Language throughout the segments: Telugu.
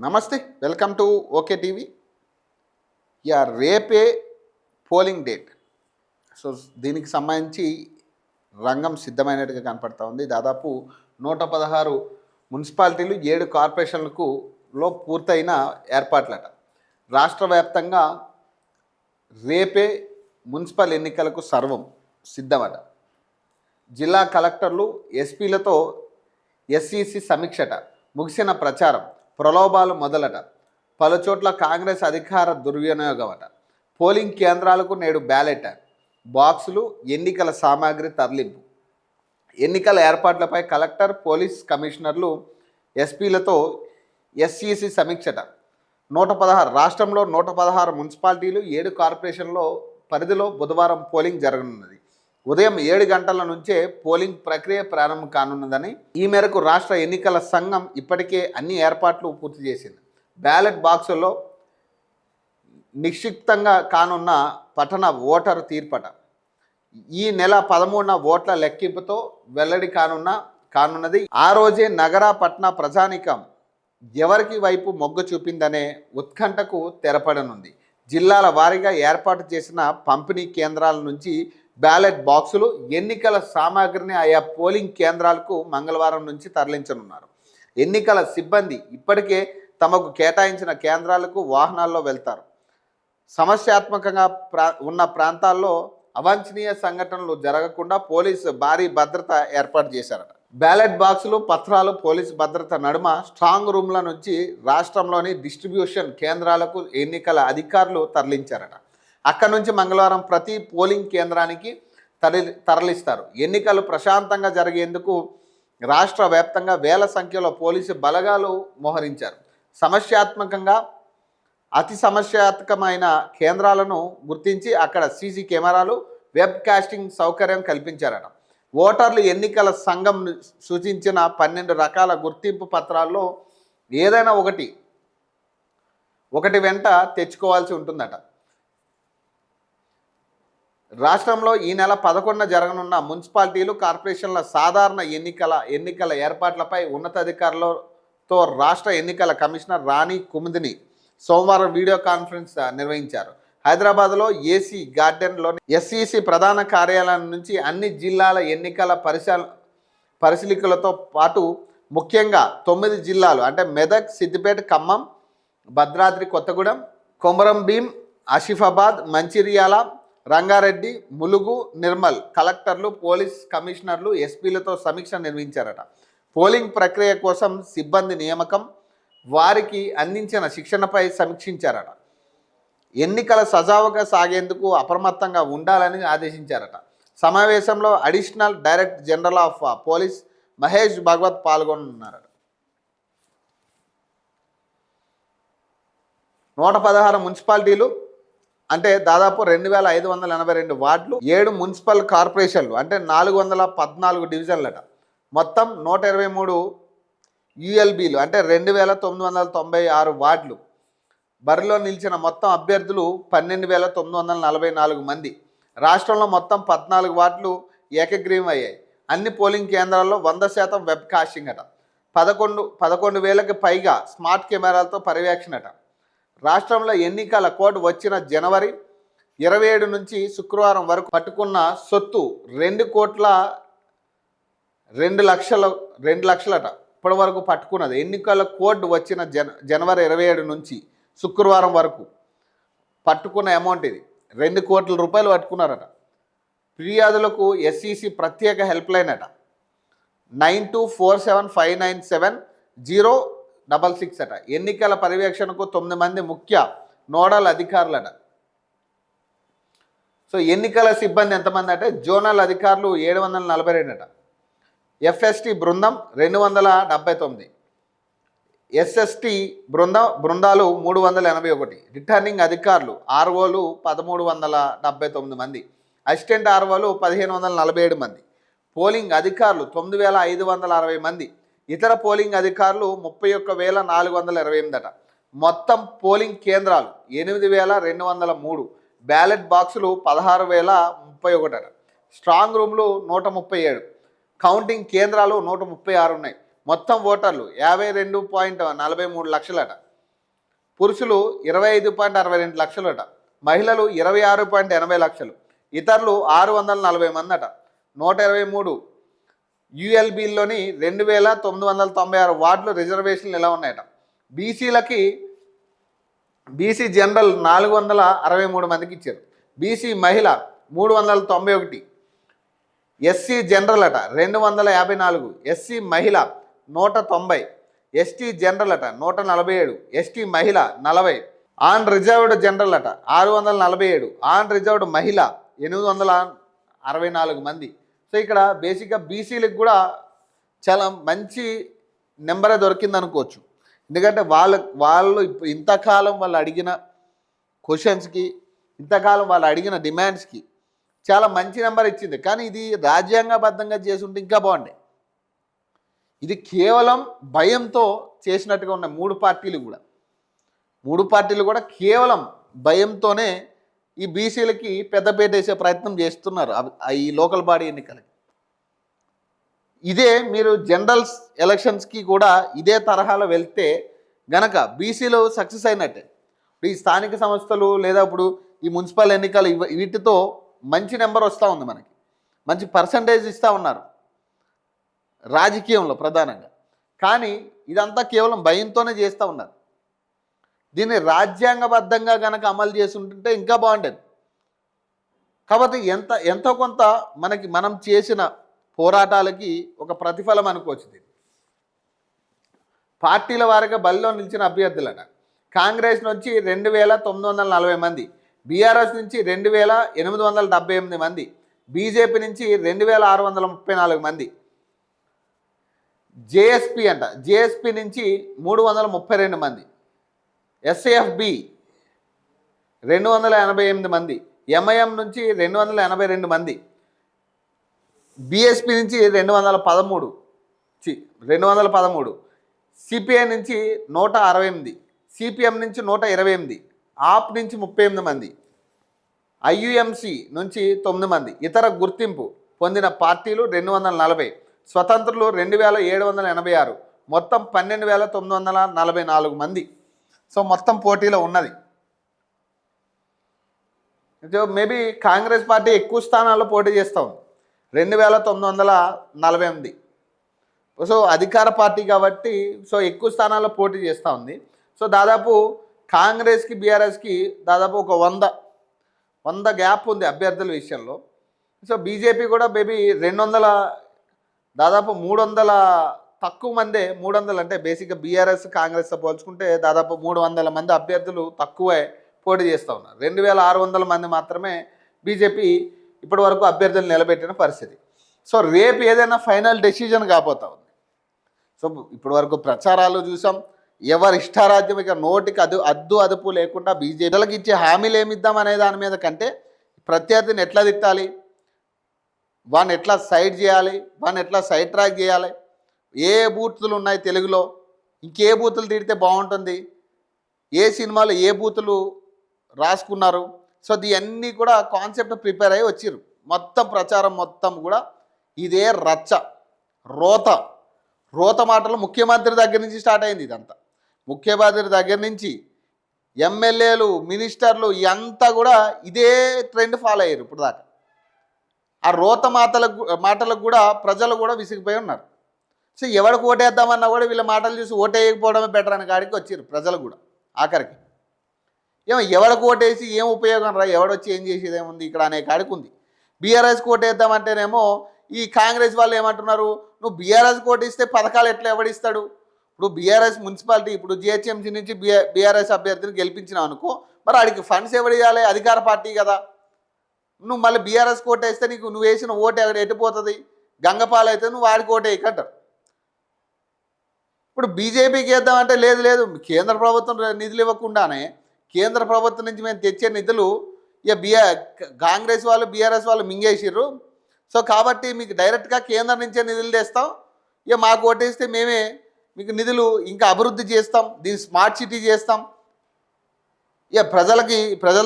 నమస్తే, వెల్కమ్ టు ఓకే టీవీ. రేపే పోలింగ్ డేట్. సో దీనికి సంబంధించి రంగం సిద్ధమైనట్టుగా కనపడతా ఉంది. దాదాపు 116 మున్సిపాలిటీలు 7 కార్పొరేషన్లకు పూర్తయిన ఏర్పాట్లట. రాష్ట్ర వ్యాప్తంగా రేపే మున్సిపల్ ఎన్నికలకు సర్వం సిద్ధమట. జిల్లా కలెక్టర్లు ఎస్పీలతో ఎస్ఈసి సమీక్షట. ముగిసిన ప్రచారం, ప్రలోభాలు మొదలట. పలుచోట్ల కాంగ్రెస్ అధికార దుర్వినియోగం అట. పోలింగ్ కేంద్రాలకు నేడు బ్యాలెట్ బాక్సులు, ఎన్నికల సామాగ్రి తరలింపు. ఎన్నికల ఏర్పాట్లపై కలెక్టర్, పోలీస్ కమిషనర్లు, ఎస్పీలతో ఎస్ఈసి సమీక్షట. 116 రాష్ట్రంలో 116 మున్సిపాలిటీలు, 7 కార్పొరేషన్ల పరిధిలో బుధవారం పోలింగ్ జరగనున్నది. ఉదయం 7 గంటల నుంచే పోలింగ్ ప్రక్రియ ప్రారంభం కానున్నదని, ఈ మేరకు రాష్ట్ర ఎన్నికల సంఘం ఇప్పటికే అన్ని ఏర్పాట్లు పూర్తి చేసింది. బ్యాలెట్ బాక్సుల్లో నిక్షిప్తంగా కానున్న పట్టణ ఓటరు తీర్పట. ఈ నెల 13న ఓట్ల లెక్కింపుతో వెల్లడి కానున్నది. ఆ రోజే నగర పట్టణ ప్రజానీకం ఎవరికి వైపు మొగ్గు చూపిందనే ఉత్కంఠకు తెరపడనుంది. జిల్లాల వారీగా ఏర్పాటు చేసిన పంపిణీ కేంద్రాల నుంచి బ్యాలెట్ బాక్సులు, ఎన్నికల సామాగ్రిని ఆయా పోలింగ్ కేంద్రాలకు మంగళవారం నుంచి తరలించనున్నారు. ఎన్నికల సిబ్బంది ఇప్పటికే తమకు కేటాయించిన కేంద్రాలకు వాహనాల్లో వెళ్తారు. సమస్యాత్మకంగా ఉన్న ప్రాంతాల్లో అవాంఛనీయ సంఘటనలు జరగకుండా పోలీసు భారీ భద్రత ఏర్పాటు చేశారట. బ్యాలెట్ బాక్సులు, పత్రాలు పోలీసు భద్రత నడుమ స్ట్రాంగ్ రూమ్ల నుంచి రాష్ట్రంలోని డిస్ట్రిబ్యూషన్ కేంద్రాలకు ఎన్నికల అధికారులు తరలించారట. అక్కడి నుంచి మంగళవారం ప్రతి పోలింగ్ కేంద్రానికి తరలిస్తారు. ఎన్నికలు ప్రశాంతంగా జరిగేందుకు రాష్ట్ర వ్యాప్తంగా వేల సంఖ్యలో పోలీసు బలగాలు మోహరించారు. అతి సమస్యాత్మకమైన కేంద్రాలను గుర్తించి అక్కడ సీసీ కెమెరాలు, వెబ్ కాస్టింగ్ సౌకర్యం కల్పించారట. ఓటర్లు ఎన్నికల సంఘం సూచించిన 12 రకాల గుర్తింపు పత్రాల్లో ఏదైనా ఒకటి వెంట తెచ్చుకోవాల్సి ఉంటుందట. రాష్ట్రంలో ఈ నెల 11న జరగనున్న మున్సిపాలిటీలు, కార్పొరేషన్ల సాధారణ ఎన్నికల ఏర్పాట్లపై ఉన్నతాధికారులతో రాష్ట్ర ఎన్నికల కమిషనర్ రాణి కుముదిని సోమవారం వీడియో కాన్ఫరెన్స్ నిర్వహించారు. హైదరాబాద్లో ఏసీ గార్డెన్లోని ఎస్ఈసి ప్రధాన కార్యాలయం నుంచి అన్ని జిల్లాల ఎన్నికల పరిశీలకులతో పాటు ముఖ్యంగా 9 జిల్లాలు అంటే మెదక్, సిద్దిపేట, ఖమ్మం, భద్రాద్రి కొత్తగూడెం, కొమరం భీం, ఆసిఫాబాద్, మంచిర్యాల, రంగారెడ్డి, ములుగు, నిర్మల్ కలెక్టర్లు, పోలీస్ కమిషనర్లు, ఎస్పీలతో సమీక్ష నిర్వహించారట. పోలింగ్ ప్రక్రియ కోసం సిబ్బంది నియామకం, వారికి అందించిన శిక్షణపై సమీక్షించారట. ఎన్నికల సజావుగా సాగేందుకు అప్రమత్తంగా ఉండాలని ఆదేశించారట. సమావేశంలో additional director general of police Mahesh Bhagwat పాల్గొన్నారట. 116 మున్సిపాలిటీలు అంటే దాదాపు 2582 వార్డులు, 7 మున్సిపల్ కార్పొరేషన్లు అంటే 414 డివిజన్లట. మొత్తం 123 యుఎల్బీలు అంటే 2996 వార్డులు. బరిలో నిలిచిన మొత్తం అభ్యర్థులు 12944 మంది. రాష్ట్రంలో మొత్తం 14 వార్డులు ఏకగ్రీవం అయ్యాయి. అన్ని పోలింగ్ కేంద్రాల్లో 100% వెబ్ కాస్టింగ్ అట. 11,000కి పైగా స్మార్ట్ కెమెరాలతో పర్యవేక్షణ అట. రాష్ట్రంలో ఎన్నికల కోడ్ వచ్చిన జనవరి 27 నుంచి శుక్రవారం వరకు పట్టుకున్న సొత్తు 2 లక్షలట. ఇప్పటి వరకు పట్టుకున్నది ఎన్నికల కోడ్ వచ్చిన జనవరి 27 నుంచి శుక్రవారం వరకు పట్టుకున్న అమౌంట్ ఇది 2 కోట్ల రూపాయలు పట్టుకున్నారట. ఫిర్యాదులకు ఎస్ఈసి ప్రత్యేక హెల్ప్ లైన్ అట. 9247597066 అట. ఎన్నికల పర్యవేక్షణకు 9 మంది ముఖ్య నోడల్ అధికారులట. సో ఎన్నికల సిబ్బంది ఎంతమంది అంటే జోనల్ అధికారులు 742 అట. ఎఫ్ఎస్టి బృందం 279, ఎస్ఎస్టి బృందాలు 381, రిటర్నింగ్ అధికారులు ఆర్ఓలు 1379 మంది, అసిస్టెంట్ ఆర్ఓలు 1547 మంది, పోలింగ్ అధికారులు 9560 మంది, ఇతర పోలింగ్ అధికారులు 31,428 అట. మొత్తం పోలింగ్ కేంద్రాలు 8,203, బ్యాలెట్ బాక్సులు 16,031 అట. స్ట్రాంగ్ రూమ్లు 137, కౌంటింగ్ కేంద్రాలు 136 ఉన్నాయి. మొత్తం ఓటర్లు 52.43 లక్షలట. పురుషులు 25.62 లక్షలట. మహిళలు 26.80 లక్షలు. ఇతరులు 640 మంది అట. 123 యుఎల్బీల్లోని 2996 వార్డులు రిజర్వేషన్లు ఎలా ఉన్నాయట. బీసీలకి బీసీ జనరల్ 463 మందికి ఇచ్చారు. బీసీ మహిళ 391, ఎస్సీ జనరల్ అట 254, ఎస్సీ మహిళ 190, ఎస్టీ జనరల్ అట 147, ఎస్టీ మహిళ 40, ఆన్ రిజర్వ్డ్ జనరల్ అట 647, ఆన్ రిజర్వ్డ్ మహిళ 864 మంది. సో ఇక్కడ బేసిక్గా బీసీలకు కూడా చాలా మంచి నెంబరే దొరికింది అనుకోవచ్చు. ఎందుకంటే వాళ్ళు ఇంతకాలం వాళ్ళు అడిగిన క్వశ్చన్స్కి, ఇంతకాలం వాళ్ళు అడిగిన డిమాండ్స్కి చాలా మంచి నెంబర్ ఇచ్చింది. కానీ ఇది రాజ్యాంగబద్ధంగా చేసుంటే ఇంకా బాగుండే. ఇది కేవలం భయంతో చేసినట్టుగా ఉన్నాయి మూడు పార్టీలు కూడా కేవలం భయంతోనే ఈ బీసీలకి పెద్దపేట వేసే ప్రయత్నం చేస్తున్నారు ఈ లోకల్ బాడీ ఎన్నికలకి. ఇదే మీరు జనరల్స్ ఎలక్షన్స్కి కూడా ఇదే తరహాలో వెళ్తే గనక బీసీలు సక్సెస్ అయినట్టే. ఈ స్థానిక సంస్థలు లేదా ఇప్పుడు ఈ మున్సిపల్ ఎన్నికలు వీటితో మంచి నెంబర్ వస్తూ ఉంది, మనకి మంచి పర్సంటేజ్ ఇస్తూ ఉన్నారు రాజకీయంలో ప్రధానంగా. కానీ ఇదంతా కేవలం భయంతోనే చేస్తూ ఉన్నారు. దీన్ని రాజ్యాంగబద్ధంగా కనుక అమలు చేసి ఉంటుంటే ఇంకా బాగుండేది. కాబట్టి ఎంతో కొంత మనం చేసిన పోరాటాలకి ఒక ప్రతిఫలం అనుకోవచ్చు. దీన్ని పార్టీల వారిగా బరిలో నిలిచిన అభ్యర్థులట. కాంగ్రెస్ నుంచి 2940 మంది, బీఆర్ఎస్ నుంచి 2878 మంది, బీజేపీ నుంచి 2634 మంది, జేఎస్పీ నుంచి 332 మంది, ఎస్ఏఎఫ్బి 288 మంది, ఎంఐఎం నుంచి 282 మంది, బీఎస్పీ నుంచి 213, సిపిఐ నుంచి 168, సిపిఎం నుంచి 128, ఆప్ నుంచి 38 మంది, ఐయుఎంసి నుంచి 9 మంది, ఇతర గుర్తింపు పొందిన పార్టీలు 240, స్వతంత్రులు 2786, మొత్తం 12944 మంది. సో మొత్తం పోటీలో ఉన్నది. మేబీ కాంగ్రెస్ పార్టీ ఎక్కువ స్థానాల్లో పోటీ చేస్తూ ఉంది, 2948. సో అధికార పార్టీ కాబట్టి సో ఎక్కువ స్థానాల్లో పోటీ చేస్తూ ఉంది. సో దాదాపు కాంగ్రెస్కి బీఆర్ఎస్కి దాదాపు ఒక 100 గ్యాప్ ఉంది అభ్యర్థుల విషయంలో. సో బీజేపీ కూడా మేబీ 200, దాదాపు 300 తక్కువ మందే, 300 అంటే బేసిక్గా బీఆర్ఎస్ కాంగ్రెస్తో పోల్చుకుంటే దాదాపు 300 మంది అభ్యర్థులు తక్కువే పోటీ చేస్తూ ఉన్నారు. 2600 మంది మాత్రమే బీజేపీ ఇప్పటి వరకు అభ్యర్థులు నిలబెట్టిన పరిస్థితి. సో రేపు ఏదైనా ఫైనల్ డెసిజన్ కాబోతా ఉంది. సో ఇప్పటి వరకు ప్రచారాలు చూసాం, ఎవరి ఇష్టారాజ్యం, ఇక నోటికి అదుపు లేకుండా బీజేపీలకు ఇచ్చే హామీలు ఏమిద్దాం అనే దాని మీద కంటే ప్రత్యర్థిని ఎట్లా తిట్టాలి, వాడిని ఎట్లా సైడ్ చేయాలి, వాడిని ఎట్లా సైడ్ ట్రాక్ చేయాలి, ఏ బూతులు ఉన్నాయి తెలుగులో, ఇంకే బూతులు తిడితే బాగుంటుంది, ఏ సినిమాలో ఏ బూతులు రాసుకున్నారు. సో ఇవన్నీ కూడా కాన్సెప్ట్ ప్రిపేర్ అయ్యి వచ్చిర్రు. మొత్తం ప్రచారం మొత్తం కూడా ఇదే రచ్చ, రోత మాటలు ముఖ్యమంత్రి దగ్గర నుంచి స్టార్ట్ అయింది. ఇదంతా ముఖ్యమంత్రి దగ్గర నుంచి ఎమ్మెల్యేలు, మినిస్టర్లు ఇదంతా కూడా ఇదే ట్రెండ్ ఫాలో అయ్యారు ఇప్పుడు దాకా. ఆ రోత మాటలకు కూడా ప్రజలు కూడా విసిగిపోయి ఉన్నారు. సో ఎవరికి ఓటేద్దామన్నా కూడా వీళ్ళ మాటలు చూసి ఓటేయకపోవడమే బెటర్ అని కాడికి వచ్చారు ప్రజలు కూడా. ఆఖరికి ఎవరికి ఓటేసి ఏం ఉపయోగం రా, ఎవడొచ్చి ఏం చేసేది ఏముంది ఇక్కడ అనే కాడికి ఉంది. బీఆర్ఎస్కి ఓటేద్దామంటేనేమో ఈ కాంగ్రెస్ వాళ్ళు ఏమంటున్నారు, నువ్వు బీఆర్ఎస్కి ఓటేస్తే పథకాలు ఎట్లా ఎవడిస్తాడు. ఇప్పుడు బీఆర్ఎస్ మున్సిపాలిటీ, ఇప్పుడు జిహెచ్ఎంసీ నుంచి బీఆర్ఎస్ అభ్యర్థిని గెలిపించినావు అనుకో, మరి ఆడికి ఫండ్స్ ఎవడు ఇవ్వాలి, అధికార పార్టీ కదా. నువ్వు మళ్ళీ బీఆర్ఎస్కి ఓటేస్తే నువ్వు వేసిన ఓటు ఎక్కడ ఎట్టిపోతుంది, గంగపాలు అయితే నువ్వు వాడికి ఓటేయకంటారు. ఇప్పుడు బీజేపీకి వేద్దామంటే లేదు కేంద్ర ప్రభుత్వం నిధులు ఇవ్వకుండానే కేంద్ర ప్రభుత్వం నుంచి మేము తెచ్చే నిధులు ఇక కాంగ్రెస్ వాళ్ళు బీఆర్ఎస్ వాళ్ళు మింగేసిర్రు. సో కాబట్టి మీకు డైరెక్ట్గా కేంద్రం నుంచే నిధులు తెస్తాం, ఇక మాకు ఓటేస్తే మేమే మీకు నిధులు ఇంకా అభివృద్ధి చేస్తాం, దీన్ని స్మార్ట్ సిటీ చేస్తాం. ఇక ప్రజల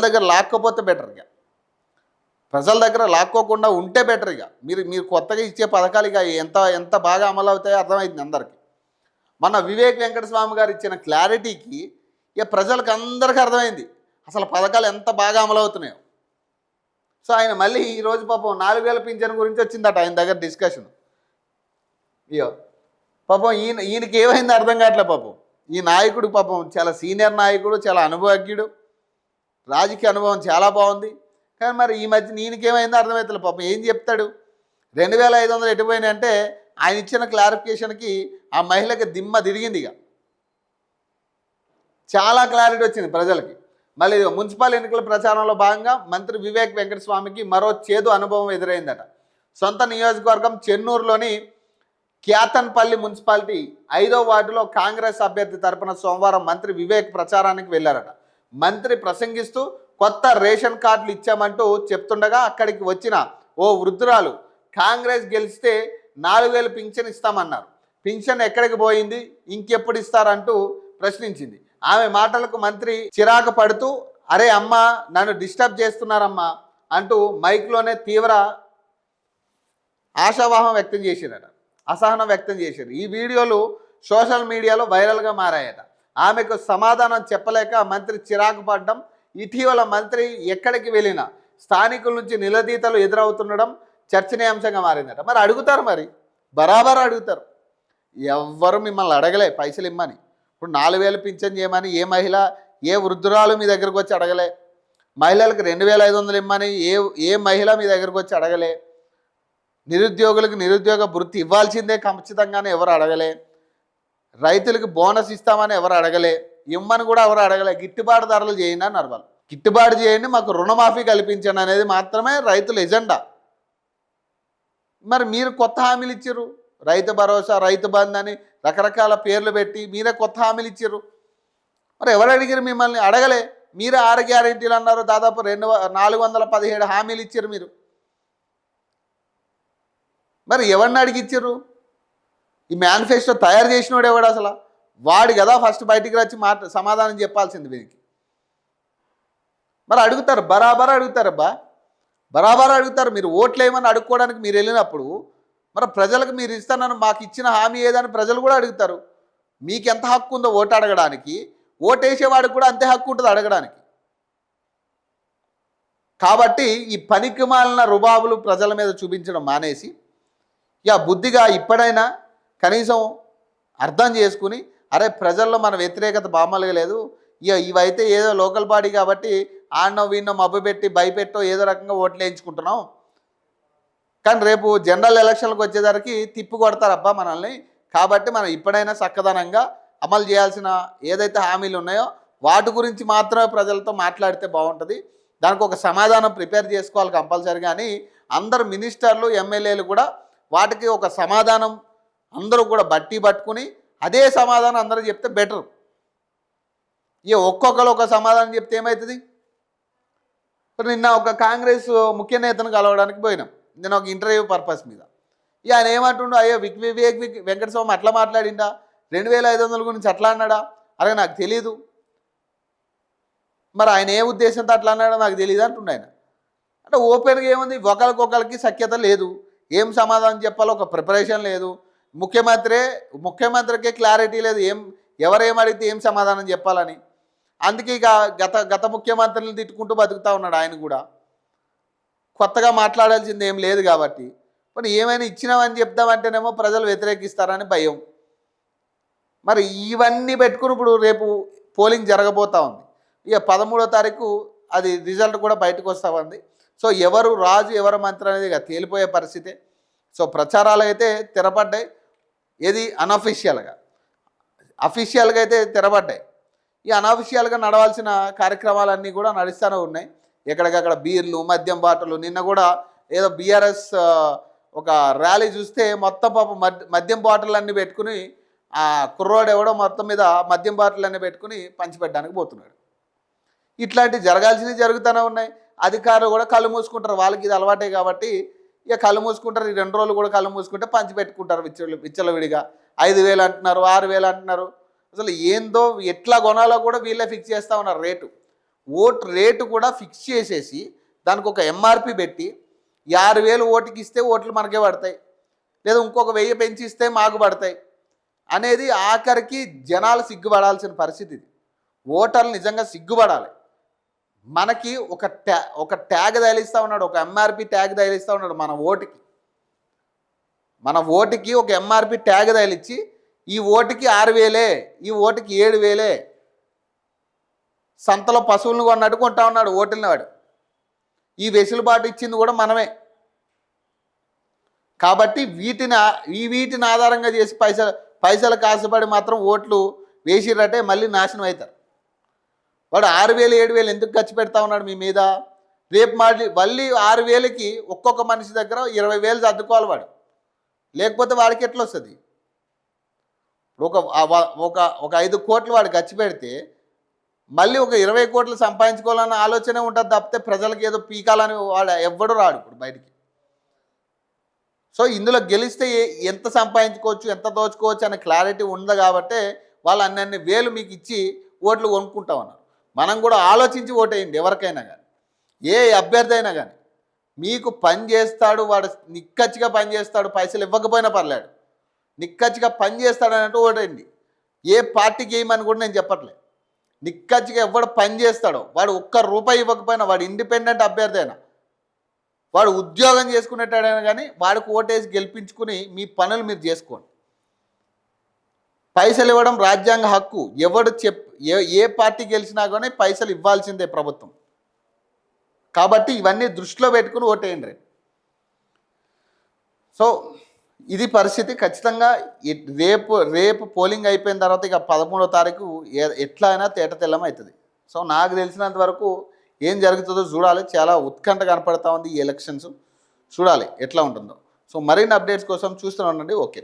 దగ్గర లాక్కపోతే బెటర్, ఇక ప్రజల దగ్గర లాక్కోకుండా ఉంటే బెటర్. ఇక మీరు కొత్తగా ఇచ్చే పథకాలు ఇక ఎంత బాగా అమలు అవుతాయో అర్థమవుతుంది అందరికీ. మన వివేక్ వెంకటస్వామి గారు ఇచ్చిన క్లారిటీకి ఇక ప్రజలకు అందరికీ అర్థమైంది అసలు పథకాలు ఎంత బాగా అమలవుతున్నాయో. సో ఆయన మళ్ళీ ఈరోజు పాపం 4,000 పింఛన్ గురించి వచ్చిందట ఆయన దగ్గర డిస్కషన్. ఇయో పాపం ఈయనకి ఏమైంది అర్థం కావట్లే. పాపం ఈ నాయకుడు పాపం చాలా సీనియర్ నాయకుడు, చాలా అనుభవజ్ఞుడు, రాజకీయ అనుభవం చాలా బాగుంది. కానీ మరి ఈ మధ్య ఈయనకేమైందో అర్థమవుతలే. పాపం ఏం చెప్తాడు? 2,500 ఎటుపోయినాయి అంటే ఆయన ఇచ్చిన క్లారిఫికేషన్కి ఆ మహిళకి దిమ్మ తిరిగింది. ఇక చాలా క్లారిటీ వచ్చింది ప్రజలకి. మళ్ళీ మున్సిపల్ ఎన్నికల ప్రచారంలో భాగంగా మంత్రి వివేక్ వెంకటస్వామికి మరో చేదు అనుభవం ఎదురైందట. సొంత నియోజకవర్గం చెన్నూరులోని క్యాతన్పల్లి మున్సిపాలిటీ 5వ వార్డులో కాంగ్రెస్ అభ్యర్థి తరపున సోమవారం మంత్రి వివేక్ ప్రచారానికి వెళ్లారట. మంత్రి ప్రసంగిస్తూ కొత్త రేషన్ కార్డులు ఇచ్చామంటూ చెప్తుండగా అక్కడికి వచ్చిన ఓ వృద్ధురాలు కాంగ్రెస్ గెలిస్తే 4,000 పింఛన్ ఇస్తామన్నారు, పింఛన్ ఎక్కడికి పోయింది, ఇంకెప్పుడు ఇస్తారంటూ ప్రశ్నించింది. ఆమె మాటలకు మంత్రి చిరాకు పడుతూ అరే అమ్మ నన్ను డిస్టర్బ్ చేస్తున్నారమ్మా అంటూ మైక్లోనే తీవ్ర ఆశావాహం వ్యక్తం చేశారట, అసహనం వ్యక్తం చేశారు. ఈ వీడియోలు సోషల్ మీడియాలో వైరల్గా మారాయట. ఆమెకు సమాధానం చెప్పలేక మంత్రి చిరాకు పడ్డం, ఇటీవల మంత్రి ఎక్కడికి వెళ్ళినా స్థానికుల నుంచి నిలదీతలు ఎదురవుతుండడం చర్చనీయాంశంగా మారిందట. మరి అడుగుతారు, మరి బరాబర్ అడుగుతారు. ఎవ్వరు మిమ్మల్ని అడగలే పైసలు ఇమ్మని. ఇప్పుడు 4,000 పింఛన్ చేయమని ఏ మహిళ, ఏ వృద్ధురాలు మీ దగ్గరకు వచ్చి అడగలే. మహిళలకు 2,500 ఇమ్మని ఏ మహిళ మీ దగ్గరకు వచ్చి అడగలే. నిరుద్యోగులకు నిరుద్యోగ వృత్తి ఇవ్వాల్సిందే ఖచ్చితంగానే ఎవరు అడగలే. రైతులకు బోనస్ ఇస్తామని ఎవరు అడగలే. ఇమ్మని కూడా ఎవరు అడగలే. గిట్టుబాటు ధరలు చేయండి అని అడగాలి. గిట్టుబాటు చేయండి, మాకు రుణమాఫీ కల్పించండి అనేది మాత్రమే రైతుల ఎజెండా. మరి మీరు కొత్త హామీలు ఇచ్చారు, రైతు భరోసా, రైతు బంధు అని రకరకాల పేర్లు పెట్టి మీరే కొత్త హామీలు ఇచ్చారు. మరి ఎవరు అడిగారు? మిమ్మల్ని అడగలే. మీరే 6 గ్యారెంటీలు అన్నారు, దాదాపు 417 హామీలు ఇచ్చారు మీరు. మరి ఎవరిని అడిగిచ్చారు? ఈ మేనిఫెస్టో తయారు చేసినోడు ఎవడు అసలు? వాడు కదా ఫస్ట్ బయటికి వచ్చి సమాధానం చెప్పాల్సింది వీరికి. మరి అడుగుతారు, బరాబర్ అడుగుతారబ్బా, బరాబర్ అడుగుతారు. మీరు ఓట్లు ఏమని అడుక్కోవడానికి మీరు వెళ్ళినప్పుడు మరి ప్రజలకు మీరు ఇస్తానని మాకు ఇచ్చిన హామీ ఏదని ప్రజలు కూడా అడుగుతారు. మీకు ఎంత హక్కు ఉందో ఓటు అడగడానికి, ఓటేసేవాడికి కూడా అంతే హక్కు ఉంటుంది అడగడానికి. కాబట్టి ఈ పనికిమాలిన రుబాబులు ప్రజల మీద చూపించడం మానేసి ఇక బుద్ధిగా ఇప్పుడైనా కనీసం అర్థం చేసుకుని అరే ప్రజల్లో మన వ్యతిరేకత బామలుగా లేదు, ఇక ఇవైతే ఏదో లోకల్ బాడీ కాబట్టి ఆడనో వీడినో మబ్బు పెట్టి భయపెట్టో ఏదో రకంగా ఓట్లు వేయించుకుంటున్నాం, కానీ రేపు జనరల్ ఎలక్షన్లకు వచ్చేసరికి తిప్పు కొడతారబ్బా మనల్ని. కాబట్టి మనం ఇప్పుడైనా చక్కదనంగా అమలు చేయాల్సిన ఏదైతే హామీలు ఉన్నాయో వాటి గురించి మాత్రమే ప్రజలతో మాట్లాడితే బాగుంటుంది. దానికి ఒక సమాధానం ప్రిపేర్ చేసుకోవాలి కంపల్సరీ. కానీ అందరు మినిస్టర్లు, ఎమ్మెల్యేలు కూడా వాటికి ఒక సమాధానం అందరూ కూడా పట్టుకుని అదే సమాధానం అందరూ చెప్తే బెటర్. ఇక ఒక్కొక్కరు ఒక సమాధానం చెప్తే ఏమవుతుంది? నిన్న ఒక కాంగ్రెస్ ముఖ్య నేతను కలవడానికి పోయినాం, నేను ఒక ఇంటర్వ్యూ పర్పస్ మీద. ఇక ఆయన ఏమంటుండో, అయ్యో వివేక్ వెంకటస్వామి అట్లా మాట్లాడిండా, 2,500 గురించి అట్లా అన్నాడా? అలాగే నాకు తెలీదు. మరి ఆయన ఏ ఉద్దేశంతో అట్లా అన్నాడో నాకు తెలియదు అంటుండే ఆయన. అంటే ఓపెన్గా ఏముంది, ఒకరికొకరికి సఖ్యత లేదు, ఏం సమాధానం చెప్పాలో ఒక ప్రిపరేషన్ లేదు. ముఖ్యమంత్రికే క్లారిటీ లేదు, ఎవరేం అడిగితే ఏం సమాధానం చెప్పాలని. అందుకే ఇక గత ముఖ్యమంత్రులను తిట్టుకుంటూ బతుకుతూ ఉన్నాడు ఆయన కూడా. కొత్తగా మాట్లాడాల్సింది ఏం లేదు కాబట్టి మరి ఏమైనా ఇచ్చినామని చెప్దామంటేనేమో ప్రజలు వ్యతిరేకిస్తారని భయం. మరి ఇవన్నీ పెట్టుకుని ఇప్పుడు రేపు పోలింగ్ జరగబోతూ ఉంది. ఇక 13వ తారీఖు అది రిజల్ట్ కూడా బయటకు వస్తూ ఉంది. సో ఎవరు రాజు ఎవరు మంత్రి అనేది ఇక తేలిపోయే పరిస్థితే. సో ప్రచారాలు అయితే తెరపడ్డాయి, ఏది అఫీషియల్గా అయితే తెరపడ్డాయి. ఈ అనఫిషియల్గా నడవాల్సిన కార్యక్రమాలన్నీ కూడా నడుస్తూనే ఉన్నాయి. ఎక్కడికక్కడ బీర్లు, మద్యం బాటలు. నిన్న కూడా ఏదో బీఆర్ఎస్ ఒక ర్యాలీ చూస్తే మొత్తం పాపం మద్యం బాటలన్నీ పెట్టుకుని ఆ కుర్రోడు ఎవడో మొత్తం మీద మద్యం బాటలన్నీ పెట్టుకుని పంచిపెట్టడానికి పోతున్నాడు. ఇట్లాంటివి జరగాల్సినవి జరుగుతూనే ఉన్నాయి. అధికారులు కూడా కళ్ళు మూసుకుంటారు, వాళ్ళకి ఇది అలవాటే కాబట్టి ఇక కళ్ళు మూసుకుంటారు. ఈ 2 రోజులు కూడా కళ్ళు మూసుకుంటే పంచి పెట్టుకుంటారు విచ్చలవిడిగా. 5,000 అంటున్నారు, 6,000 అంటున్నారు. అసలు ఏందో ఎట్లా కొనాలో కూడా వీళ్ళే ఫిక్స్ చేస్తూ ఉన్నారు రేటు. ఓటు రేటు కూడా ఫిక్స్ చేసేసి దానికి ఒక ఎంఆర్పి పెట్టి 6,000 ఓటుకి ఇస్తే ఓట్లు మనకే పడతాయి, లేదా ఇంకొక 1,000 పెంచి ఇస్తే మాకు పడతాయి అనేది ఆఖరికి జనాలు సిగ్గుపడాల్సిన పరిస్థితి ఇది. ఓటర్లు నిజంగా సిగ్గుపడాలి. మనకి ఒక ట్యాగ్ తగిలిస్తూ ఉన్నాడు, ఒక ఎంఆర్పి ట్యాగ్ తగిలిస్తూ ఉన్నాడు మన ఓటుకి ఒక ఎంఆర్పి ట్యాగ్ తగిలిచ్చి ఈ ఓటుకి 6,000, ఈ ఓటుకి 7,000 సంతలో పశువులను కొన్నట్టు కొంటా ఉన్నాడు ఓటుని వాడు. ఈ వెసులుబాటు ఇచ్చింది కూడా మనమే. కాబట్టి వీటిని ఆధారంగా చేసి పైసలు కాసుపడి మాత్రం ఓట్లు వేసిరటే మళ్ళీ నాశనం అవుతారు. వాడు 6,000, 7,000 ఎందుకు ఖర్చు పెడతా ఉన్నాడు మీ మీద? రేపు మళ్ళీ 6,000కి ఒక్కొక్క మనిషి దగ్గర 20,000 సర్దుకోవాలి వాడు, లేకపోతే వాడికి ఎట్లా వస్తుంది? ఒక 5 కోట్లు వాడు ఖర్చు పెడితే మళ్ళీ ఒక 20 కోట్లు సంపాదించుకోవాలన్న ఆలోచనే ఉంటుంది తప్పితే ప్రజలకు ఏదో పీకాలని వాడు ఎవ్వడు రాడు ఇప్పుడు బయటికి. సో ఇందులో గెలిస్తే ఎంత సంపాదించుకోవచ్చు, ఎంత దోచుకోవచ్చు అనే క్లారిటీ ఉంది కాబట్టి వాళ్ళు అన్ని వేలు మీకు ఇచ్చి ఓట్లు కొనుక్కుంటా ఉన్నారు. మనం కూడా ఆలోచించి ఓటేయండి ఎవరికైనా కానీ, ఏ అభ్యర్థి అయినా కానీ. మీకు పని చేస్తాడు వాడు, నిక్కచ్చిగా పని చేస్తాడు, పైసలు ఇవ్వకపోయినా పర్లేడు, నిక్కచ్చిగా పని చేస్తాడు అన్నట్టు ఓటేయండి. ఏ పార్టీకి వేయమని కూడా నేను చెప్పట్లేదు. నిక్కచ్చిగా ఎవడు పని చేస్తాడో వాడు ₹1 ఇవ్వకపోయినా, వాడు ఇండిపెండెంట్ అభ్యర్థి అయినా, వాడు ఉద్యోగం చేసుకునేటాడైనా కానీ వాడికి ఓటేసి గెలిపించుకుని మీ పనులు మీరు చేసుకోండి. పైసలు ఇవ్వడం రాజ్యాంగ హక్కు. ఎవడు ఏ పార్టీ గెలిచినా కానీ పైసలు ఇవ్వాల్సిందే ప్రభుత్వం. కాబట్టి ఇవన్నీ దృష్టిలో పెట్టుకుని ఓటేయండి. సో ఇది పరిస్థితి. ఖచ్చితంగా రేపు పోలింగ్ అయిపోయిన తర్వాత ఇక 13వ తారీఖు ఎట్లా అయినా తేట తెల్లం అవుతుంది. సో నాకు తెలిసినంత వరకు ఏం జరుగుతుందో చూడాలి. చాలా ఉత్కంఠ కనపడతా ఉంది ఈ ఎలక్షన్స్. చూడాలి ఎట్లా ఉంటుందో. సో మరిన్ని అప్డేట్స్ కోసం చూస్తూనే ఉండండి. ఓకే.